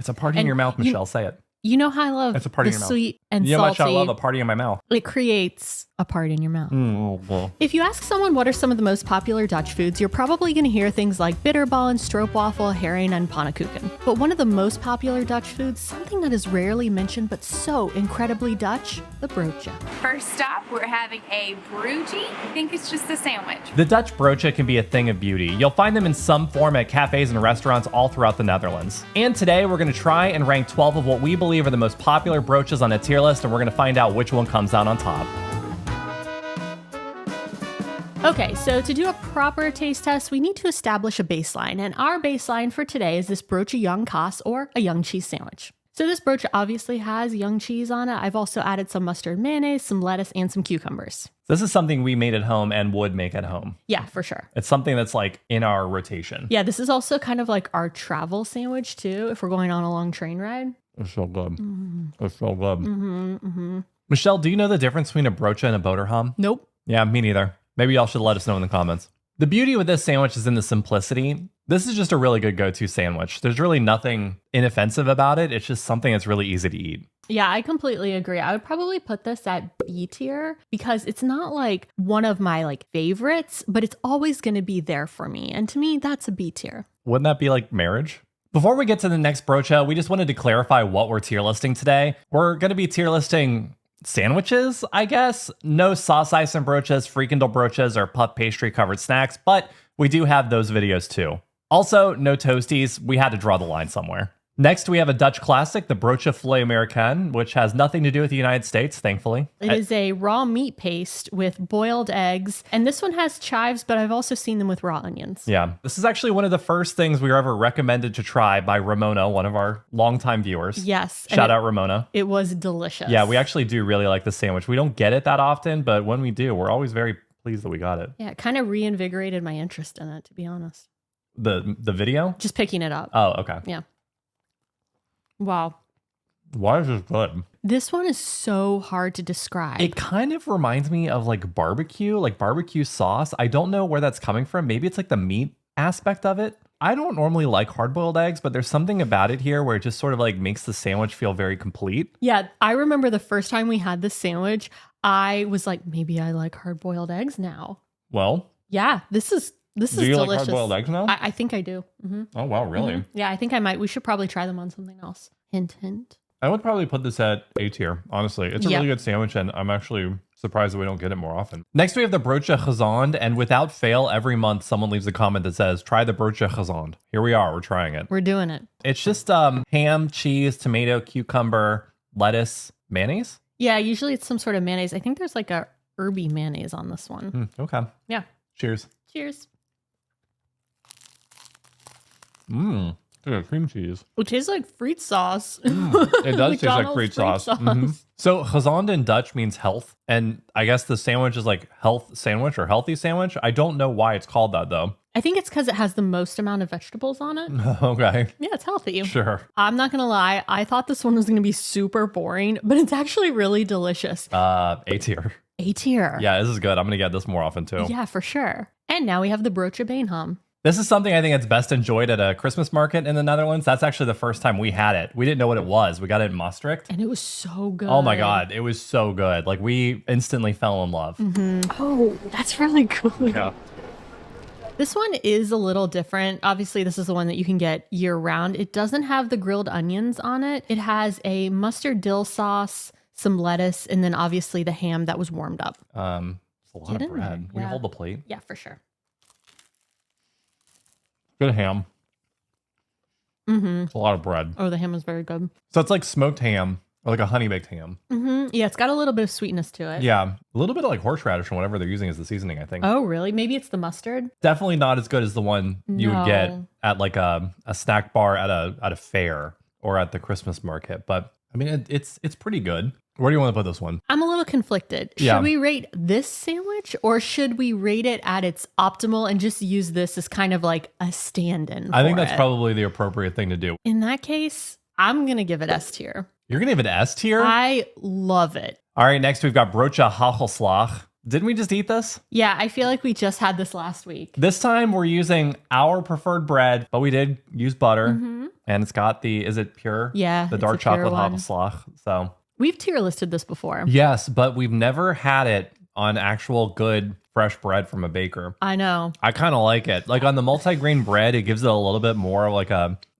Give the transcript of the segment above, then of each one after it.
It's a party in your mouth, Michelle. Say it. You know how I love it's a party the in your sweet mouth. and you know salty. much I love a party in my mouth. It creates a party in your mouth. Well. If you ask someone what are some of the most popular Dutch foods, you're probably going to hear things like bitterbal and stroopwafel, herring, and pannenkoeken. But one of the most popular Dutch foods, something that is rarely mentioned but so incredibly Dutch, the broodje. First stop, we're having a broodje. I think it's just a sandwich. The Dutch broodje can be a thing of beauty. You'll find them in some form at cafes and restaurants all throughout the Netherlands. And today we're going to try and rank 12 of what we believe are the most popular broodjes on a tier list, and we're going to find out which one comes out on top. Okay, so to do a proper taste test, we need to establish a baseline, and our baseline for today is this broodje young kaas, or a young cheese sandwich. So this broodje obviously has young cheese on it. I've also added some mustard mayonnaise, some lettuce, and some cucumbers. This is something we made at home and would make at home. Yeah, for sure. It's something that's like in our rotation. Yeah, this is also kind of like our travel sandwich too, if we're going on a long train ride. It's so good. It's so good. Michelle, do you know the difference between a broodje and a boterham? Nope. Yeah, me neither. Maybe y'all should let us know in the comments. The beauty with this sandwich is in the simplicity. This is just a really good go-to sandwich. There's really nothing inoffensive about it. It's just something that's really easy to eat. Yeah, I completely agree. I would probably put this at B tier because it's not like one of my like favorites, but it's always going to be there for me. And to me, that's a B tier. Wouldn't that be like marriage? Before we get to the next broodje, we just wanted to clarify what we're tier listing today. We're going to be tier listing sandwiches, I guess. No sauce ice and broodjes, frikandel broodjes, or puff pastry covered snacks, but we do have those videos too. Also, no toasties. We had to draw the line somewhere. Next, we have a Dutch classic, the broodje filet americain, which has nothing to do with the United States, thankfully. It is a raw meat paste with boiled eggs, and this one has chives, but I've also seen them with raw onions. Yeah, this is actually one of the first things we were ever recommended to try by Ramona, one of our longtime viewers. Yes. Shout out Ramona. It was delicious. Yeah, we actually do really like the sandwich. We don't get it that often, but when we do, we're always very pleased that we got it. Yeah, it kind of reinvigorated my interest in it, to be honest. The video? Just picking it up. Oh, okay. Yeah. Wow. Why is this good? This one is so hard to describe. It kind of reminds me of like barbecue sauce. I don't know where that's coming from. Maybe it's like the meat aspect of it. I don't normally like hard-boiled eggs, but there's something about it here where it just sort of like makes the sandwich feel very complete. Yeah, I remember the first time we had this sandwich, I was like, maybe I like hard-boiled eggs now. Well, yeah, this is delicious. Do you like hard-boiled eggs now? I think I do. Mm-hmm. Oh, wow, really? Mm-hmm. Yeah, I think I might. We should probably try them on something else. Hint, hint. I would probably put this at A tier, honestly. It's a really good sandwich, and I'm actually surprised that we don't get it more often. Next, we have the broodje gezond, and without fail, every month someone leaves a comment that says, try the broodje gezond. Here we are, we're trying it. We're doing it. It's just ham, cheese, tomato, cucumber, lettuce, mayonnaise? Yeah, usually it's some sort of mayonnaise. I think there's like a herby mayonnaise on this one. Okay. Yeah. Cheers. Cheers. Mmm. Cream cheese. It tastes like fruit sauce. It does taste like fruit sauce. So gezond in Dutch means health. And I guess the sandwich is like health sandwich or healthy sandwich. I don't know why it's called that though. I think it's because it has the most amount of vegetables on it. Okay. Yeah, it's healthy. Sure. I'm not going to lie. I thought this one was going to be super boring, but it's actually really delicious. A tier. A tier. Yeah, this is good. I'm going to get this more often too. Yeah, for sure. And now we have the broodje beenham. This is something I think that's best enjoyed at a Christmas market in the Netherlands. That's actually the first time we had it. We didn't know what it was. We got it in Maastricht. And it was so good. Oh my God. It was so good. Like we instantly fell in love. Oh, that's really cool. Yeah. This one is a little different. Obviously, this is the one that you can get year round. It doesn't have the grilled onions on it. It has a mustard dill sauce, some lettuce, and then obviously the ham that was warmed up. It's a lot of bread. Will you hold the plate? Yeah, for sure. Good ham. It's a lot of bread. Oh, the ham is very good. So it's like smoked ham or like a honey baked ham. Yeah, it's got a little bit of sweetness to it. Yeah. A little bit of like horseradish or whatever they're using as the seasoning, I think. Oh, really? Maybe it's the mustard? Definitely not as good as the one you would get at like a snack bar at a fair or at the Christmas market. But I mean, it's pretty good. Where do you want to put this one? I'm a little conflicted. Should we rate this sandwich or should we rate it at its optimal and just use this as kind of like a stand-in? I think that's probably the appropriate thing to do. In that case, I'm going to give it S tier. You're going to give it S tier? I love it. All right, next we've got broodje hagelslag. Didn't we just eat this? Yeah, I feel like we just had this last week. This time we're using our preferred bread, but we did use butter. And it's got is it pure? Yeah, The it's dark a pure chocolate one. hagelslag. So We've tier listed this before. yes, but we've never had it on actual good fresh bread from a baker. I know. I kind of like it. Like on the multigrain bread, it gives it a little bit more of like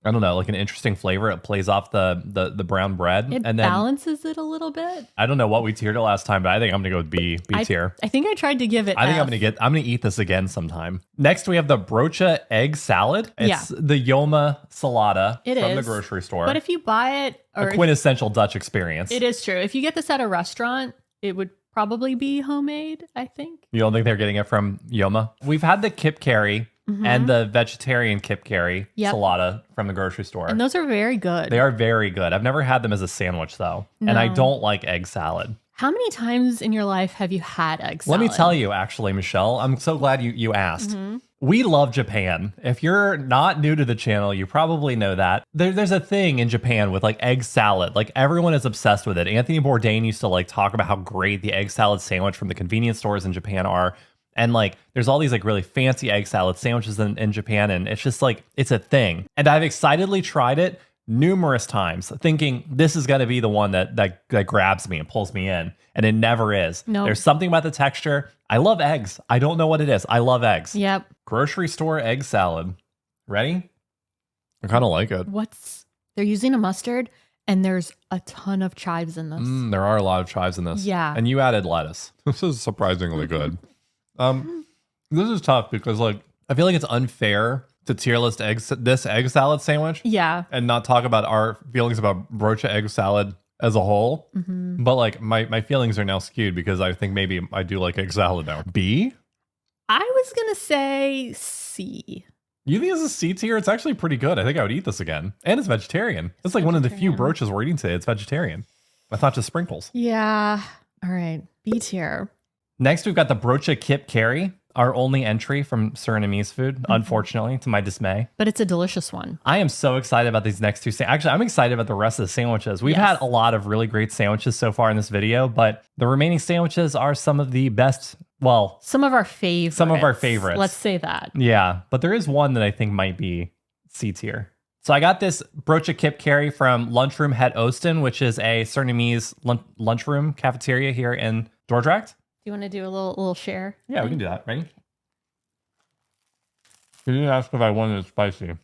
I don't know, like an interesting flavor. It plays off the brown bread. It and then balances it a little bit. I don't know what we tiered it last time, but I think I'm gonna go with B tier. I think I tried to give it I think F. I'm gonna eat this again sometime. Next, we have the Broodje egg salad. It's the jonge salade from the grocery store. But if you buy it, or a quintessential Dutch experience. it is true. If you get this at a restaurant, it would probably be homemade, I think. You don't think they're getting it from Yoma? We've had the kip kerrie and the vegetarian kip kerrie salada from the grocery store. And those are very good. They are very good. I've never had them as a sandwich though. And I don't like egg salad. How many times in your life have you had egg salad? Let me tell you, actually, Michelle, I'm so glad you asked. We love Japan. If you're not new to the channel, you probably know that. There's a thing in Japan with like egg salad. Like everyone is obsessed with it. Anthony Bourdain used to like talk about how great the egg salad sandwich from the convenience stores in Japan are. And like, there's all these like really fancy egg salad sandwiches in Japan. And it's just like, it's a thing. And I've excitedly tried it numerous times thinking this is going to be the one that grabs me and pulls me in. And it never is. No. There's something about the texture. I love eggs. I don't know what it is. I love eggs. Yep. Grocery store egg salad. Ready? I kind of like it. They're using a mustard and there's a ton of chives in this. There are a lot of chives in this. Yeah. And you added lettuce. This is surprisingly good. This is tough because like I feel like it's unfair to tier list this egg salad sandwich. Yeah. And not talk about our feelings about Broodje egg salad as a whole. But like my feelings are now skewed because I think maybe I do like egg salad now. B? I was going to say C. You think it's a C tier? It's actually pretty good. I think I would eat this again. And it's vegetarian. It's like one of the few broaches we're eating today. It's vegetarian. I thought just sprinkles. Yeah. All right. B tier. Next, we've got the Broodje kip kerrie, our only entry from Surinamese food, unfortunately, to my dismay. But it's a delicious one. I am so excited about these next two. Actually, I'm excited about the rest of the sandwiches. We've had a lot of really great sandwiches so far in this video, but the remaining sandwiches are some of the best. Well, some of our favorites. Let's say that. Yeah, but there is one that I think might be C tier. So I got this Broodje kip kerrie from Lunchroom Het Oosten, which is a Surinamese lunchroom cafeteria here in Dordrecht. Do you want to do a little share? Yeah, we can do that. Ready? You didn't ask if I wanted it spicy.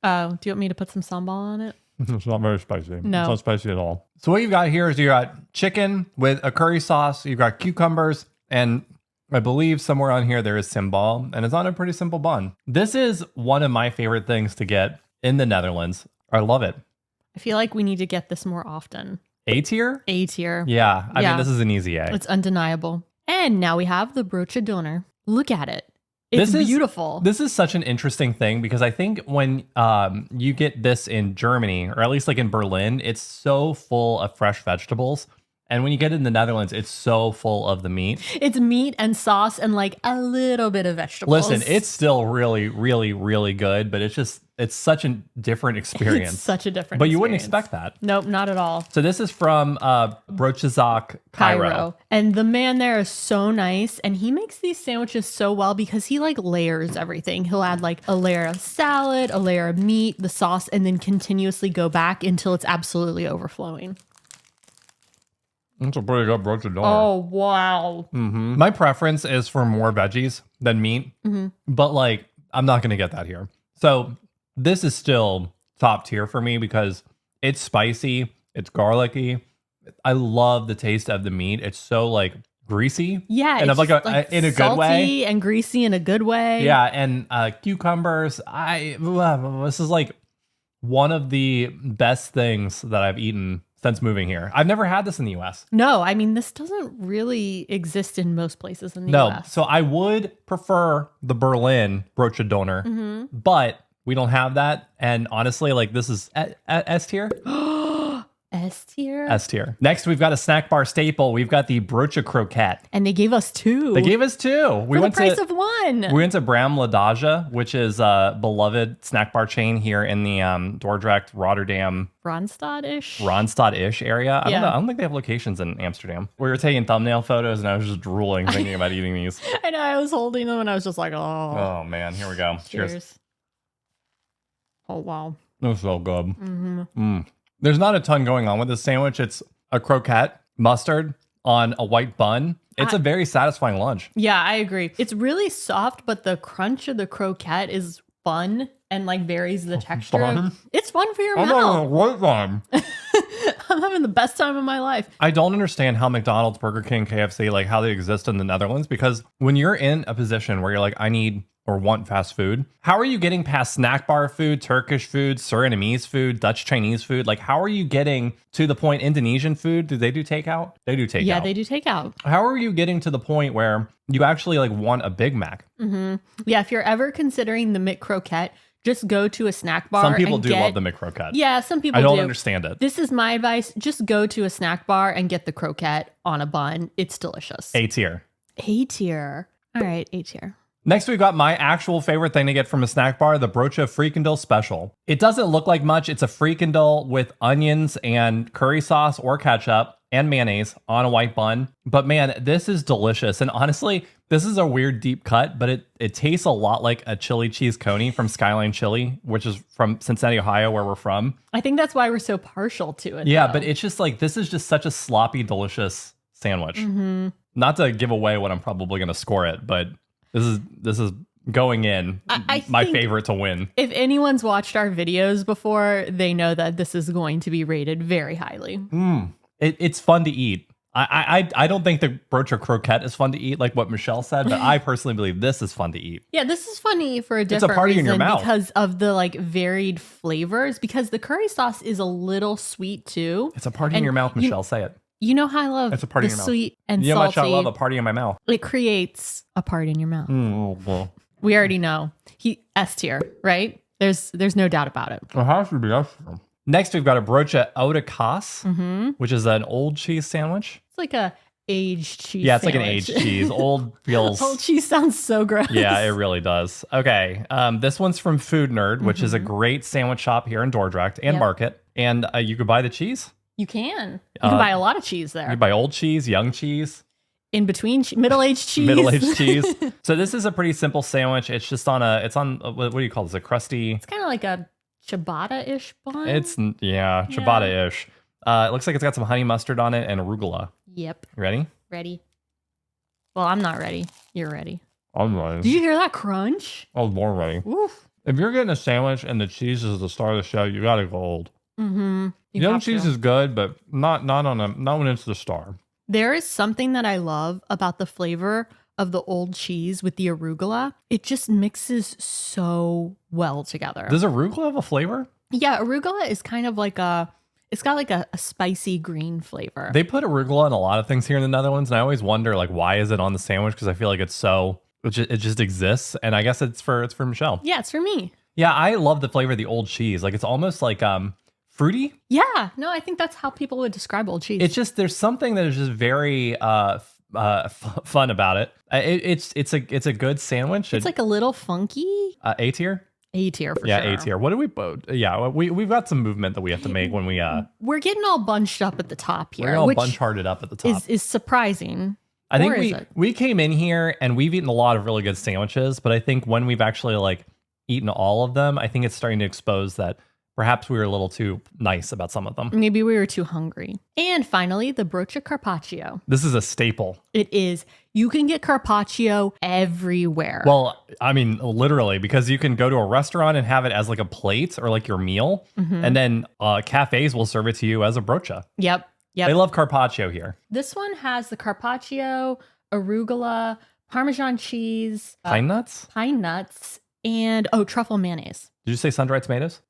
Oh, do you want me to put some sambal on it? It's not very spicy. No. It's not spicy at all. So what you've got here is you got chicken with a curry sauce. You've got cucumbers, and I believe somewhere on here there is sambal, and it's on a pretty simple bun. This is one of my favorite things to get in the Netherlands. I love it. I feel like we need to get this more often. A tier? A tier. Yeah. I mean, this is an easy A. It's undeniable. And now we have the Broodje döner. Look at it. It's beautiful. This is such an interesting thing because I think when you get this in Germany, or at least like in Berlin, it's so full of fresh vegetables. And when you get it in the Netherlands, it's so full of the meat. It's meat and sauce and like a little bit of vegetables. Listen, it's still really, really, really good, but it's such a different experience. It's such a different But experience. you wouldn't expect that. Nope, not at all. So this is from Broodjes Cairo. And the man there is so nice. And he makes these sandwiches so well because he like layers everything. He'll add like a layer of salad, a layer of meat, the sauce, and then continuously go back until it's absolutely overflowing. That's a pretty good Broodje döner. Oh, wow. My preference is for more veggies than meat, but like I'm not going to get that here. So this is still top tier for me because it's spicy, it's garlicky. I love the taste of the meat. It's so like greasy. Yeah, and it's like in a good way. Salty and greasy in a good way. Yeah, and cucumbers. This is like one of the best things that I've eaten since moving here. I've never had this in the US. No, I mean, this doesn't really exist in most places in the US. So I would prefer the Berlin Broodje döner, but we don't have that. And honestly, like this is S tier. S tier? S tier. Next, we've got a snack bar staple. We've got the Broodje kroket. And they gave us two. They gave us two. For the price of one. We went to Bram Ladage, which is a beloved snack bar chain here in the Dordrecht, Rotterdam, Randstad-ish area. I don't think they have locations in Amsterdam. We were taking thumbnail photos and I was just drooling thinking about eating these. I know, I was holding them and I was just like, oh. Oh man, here we go. Cheers. Oh wow. That's so good. There's not a ton going on with this sandwich. It's a croquette, mustard on a white bun. It's a very satisfying lunch. Yeah, I agree. It's really soft, but the crunch of the croquette is fun and like varies the texture. Fun? It's fun for your I'm mouth. having a great time. I'm having the best time of my life. I don't understand how McDonald's, Burger King, KFC, like how they exist in the Netherlands, because when you're in a position where you're like, I need or want fast food, how are you getting past snack bar food, Turkish food, Surinamese food, Dutch Chinese food? Like, how are you getting to the point Indonesian food? Do they do takeout? They do takeout. Yeah, they do takeout. How are you getting to the point where you actually like want a Big Mac? Yeah, if you're ever considering the McCroquette, just go to a snack bar. Some people and do love the McCroquette. Yeah, some people I don't do. understand it. This is my advice. Just go to a snack bar and get the croquette on a bun. It's delicious. A tier. A tier. All right, A tier. Next, we've got my actual favorite thing to get from a snack bar, the Broodje frikandel special. It doesn't look like much. It's a frikandel with onions and curry sauce or ketchup and mayonnaise on a white bun. But man, this is delicious. And honestly, this is a weird deep cut, but it tastes a lot like a chili cheese coney from Skyline Chili, which is from Cincinnati, Ohio, where we're from. I think that's why we're so partial to it. Yeah, though. but it's just like, this is just such a sloppy, delicious sandwich. Not to give away what I'm probably going to score it, but this is going in I my think favorite to win. If anyone's watched our videos before, they know that this is going to be rated very highly. It's fun to eat. I don't think the Broodje croquette is fun to eat, like what Michelle said, but I personally believe this is fun to eat. Yeah, this is fun to eat for a a different party reason in your mouth. because of the like varied flavors. Because the curry sauce is a little sweet too. It's a party in And your mouth, Michelle. Say it. You know how I love It's a party the in your mouth. sweet and You know how much I salty. love a party in my mouth. It creates a party in your mouth. Well, We already know. He S tier, right? There's no doubt about it. it has to be extra. Next, we've got a Broodje oude kaas, which is an old cheese sandwich. It's like a aged cheese. Yeah, it's like an sandwich. aged cheese. Old feels. Old cheese sounds so gross. Yeah, it really does. Okay, this one's from Food Nerd, which is a great sandwich shop here in Dordrecht and Yep. Market. And you could buy the cheese. You can. You can buy a lot of cheese there. You buy old cheese, young cheese, In between, middle-aged cheese. middle-aged cheese. So this is a pretty simple sandwich. It's just on what do you call this? A crusty. It's kind of like a ciabatta-ish bun. It's ciabatta-ish. It looks like it's got some honey mustard on it and arugula. Yep. You ready? Ready. Well, I'm not ready. You're ready. I'm ready. Did you hear that crunch? I was more ready. Oof. If you're getting a sandwich and the cheese is the star of the show, you gotta go old. Mm-hmm. Young cheese is good, but not when it's the star. There is something that I love about the flavor of the old cheese with the arugula. It just mixes so well together. Does arugula have a flavor? Yeah, arugula is kind of like it's got like a spicy green flavor. They put arugula on a lot of things here in the Netherlands, and I always wonder like why is it on the sandwich? Because I feel like it just exists, and I guess it's for Michelle. Yeah, it's for me. Yeah, I love the flavor of the old cheese. Like it's almost like fruity. Yeah, no, I think that's how people would describe old cheese. It's just there's something that is just very fun about it. It's a good sandwich. It's like a little funky. A tier. A tier for Yeah, sure. A tier. What do we? Yeah, we've got some movement that we have to make when we We're getting all bunched up at the top here, we're all which bunch-hearted up at the top. is surprising. I think Or is it? we came in here and we've eaten a lot of really good sandwiches, but I think when we've actually like eaten all of them, I think it's starting to expose that perhaps we were a little too nice about some of them. Maybe we were too hungry. And finally, the Broodje carpaccio. This is a staple. It is. You can get carpaccio everywhere. Well, I mean, literally, because you can go to a restaurant and have it as like a plate or like your meal, and then cafes will serve it to you as a broodje. Yep. They love carpaccio here. This one has the carpaccio, arugula, Parmesan cheese, Pine nuts? pine nuts, and truffle mayonnaise. Did you say sun-dried tomatoes?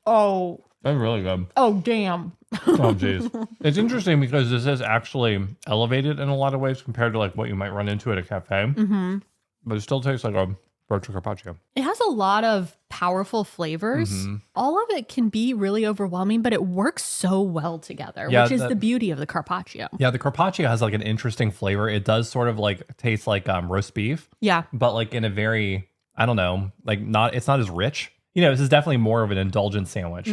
Oh, That's really good. oh, damn. Oh, jeez. It's interesting because this is actually elevated in a lot of ways compared to like what you might run into at a cafe. Mm-hmm. But it still tastes like a broodje carpaccio. It has a lot of powerful flavors. All of it can be really overwhelming, but it works so well together, Yeah, which is the beauty of the carpaccio. Yeah, the carpaccio has like an interesting flavor. It does sort of like taste like roast beef, Yeah. but like in a very, I don't know, like it's not as rich. You know, this is definitely more of an indulgent sandwich,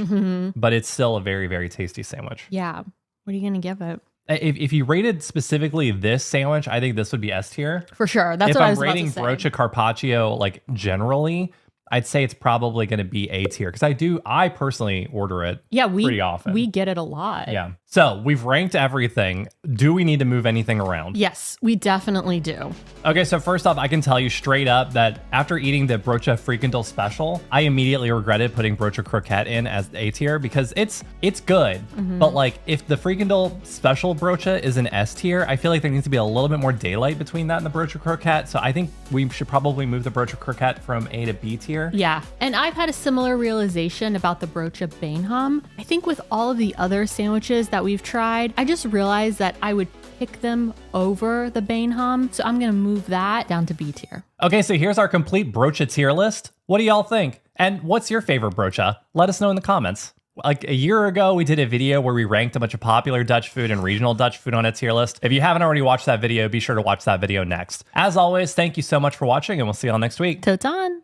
but it's still a very, very tasty sandwich. Yeah. What are you going to give it? If you rated specifically this sandwich, I think this would be S tier. For sure. That's If what I I'm was about rating to say. broodje carpaccio like generally, I'd say it's probably going to be A tier because I personally order it pretty often. We get it a lot. Yeah. So we've ranked everything. Do we need to move anything around? Yes, we definitely do. Okay, so first off, I can tell you straight up that after eating the Broodje frikandel special, I immediately regretted putting Broodje kroket in as A tier because it's good. But like if the frikandel special Broodje is an S tier, I feel like there needs to be a little bit more daylight between that and the Broodje kroket. So I think we should probably move the Broodje kroket from A to B tier. Yeah, and I've had a similar realization about the Broodje beenham. I think with all of the other sandwiches that we've tried, I just realized that I would pick them over the beenham. So I'm going to move that down to B tier. Okay, so here's our complete Broodje tier list. What do y'all think? And what's your favorite Broodje? Let us know in the comments. Like a year ago, we did a video where we ranked a bunch of popular Dutch food and regional Dutch food on a tier list. If you haven't already watched that video, be sure to watch that video next. As always, thank you so much for watching, and we'll see y'all next week. Tot dan!